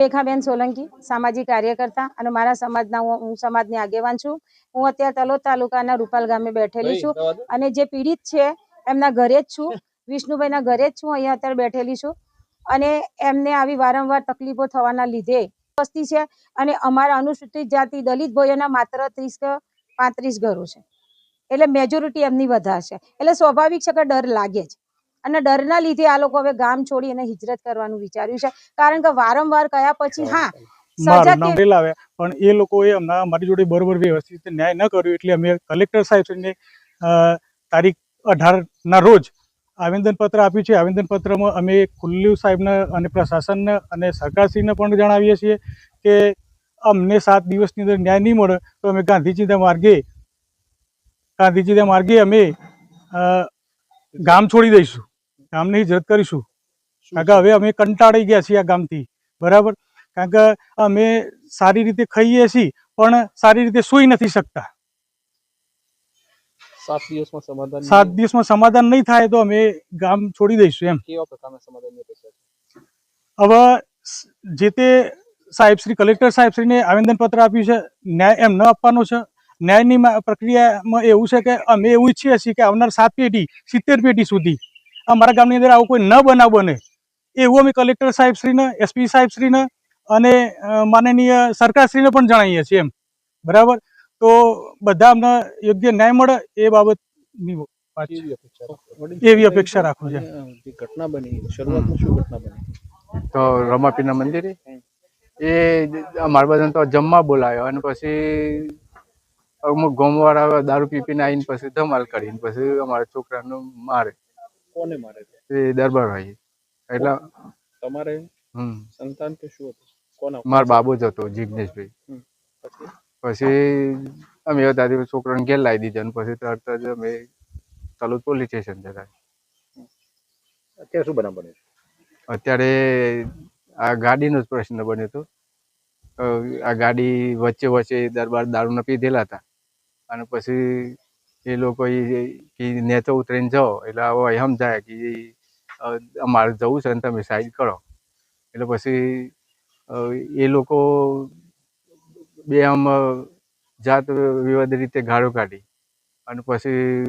રેખાબેન સોલંકી, સામાજિક કાર્યકર્તા અને મારા સમાજના હું સમાજની આગેવાન છું. હું અત્યારે તલોદ તાલુકાના રૂપાલ ગામે બેઠેલી છું અને જે પીડિત છે એમના ઘરે જ છું. વિષ્ણુભાઈના ઘરે જ છું. અહીંયા અત્યારે બેઠેલી છું અને એમને આવી વારંવાર તકલીફો થવાના લીધે વસ્તી છે અને અમારા અનુસૂચિત જાતિ દલિત ભાઈઓના માત્ર 30 કે 35 ઘરો છે, એટલે મેજોરિટી એમની વધારે છે. એટલે સ્વાભાવિક છે કે ડર લાગે જ અને ડરના લીધે આ લોકો હવે ગામ છોડી અને હિજરત કરવાનું વિચાર્યું છે, કારણ કે વારંવાર કયા પછી પણ એ લોકોએ અમારી જોડે બરોબર વ્યવસ્થિત ન્યાય ન કર્યો, એટલે અમે કલેક્ટર સાહેબને તારીખ 18ના રોજ આવેદનપત્ર આપ્યું છે. આવેદનપત્રમાં અમે ખુલ્લુ સાહેબને અને પ્રશાસનને અને સરકારશ્રીને પણ જણાવીએ છીએ કે અમને 7 દિવસની અંદર ન્યાય નહીં મળે તો અમે ગાંધીજીના માર્ગે અમે ગામ છોડી દઈશું, ગામને હિજરત કરીશું. કારણ કે હવે અમે કંટાળી ગયા છીએ આ ગામથી, બરાબર. કારણ કે અમે સારી રીતે ખાઈએ છીએ પણ સારી રીતે સૂઈ નથી શકતા. 7 દિવસમાં સમાધાન નહીં થાય તો અમે ગામ છોડી દઈશું એમ. કેવા પ્રકારના સમાધાનની અપેક્ષા છે? હવે જે તે સાહેબશ્રી કલેક્ટર સાહેબશ્રીને આવેદનપત્ર આપ્યું છે, ન્યાય એમ ન આપવાનો છે. ન્યાયની પ્રક્રિયામાં એવું છે કે અમે એવું ઈચ્છીએ છીએ કે આવનાર 7 પેઢી 70 પેઢી સુધી અમારા ગામની અંદર આવું કોઈ ન બનાવ બને એવું અમે કલેક્ટર સાહેબશ્રીને, એસપી સાહેબશ્રીને અને માનનીય સરકારશ્રીને પણ જણાવીએ છીએ એમ, બરાબર. તો બધા અમને યોગ્ય ન્યાય મળે એ બાબતની એવી અપેક્ષા રાખું છે. ઘટના બની શરૂઆતમાં શું ઘટના બની? તો રમાપીરના મંદિરે એ અમારા બધાને તો જમવા બોલાયો અને પછી અમુક ગામવાળા દારૂ પીને આવીને પછી ધમાલ કરીને પછી અમારા છોકરાને મારે. કોને મારે? એ દરબારભાઈ. એટલે તમારે સંતાન કે શું હતું? કોના? મારો બાબુ જ હતો, જિગ્નેશભાઈ. પછી અમે ત્યાંથી છોકરાને ઘેર લાવી દીધા અને પછી તરત જ અમે તલોદ પોલીસ સ્ટેશન જતા. અત્યારે શું બનાવ બન્યો? અત્યારે આ ગાડીનો જ પ્રશ્ન બન્યો હતો. આ ગાડી વચ્ચે દરબાર દારૂને પીધેલા હતા અને પછી એ લોકો નેચો ઉતરીને જાઓ એટલે હવે સમજાય કે અમારે જવું છે ને તમે સાઈડ કરો. એટલે પછી એ લોકો બે આમ જાત વિવાદ રીતે ગાળો કાઢી અને પછી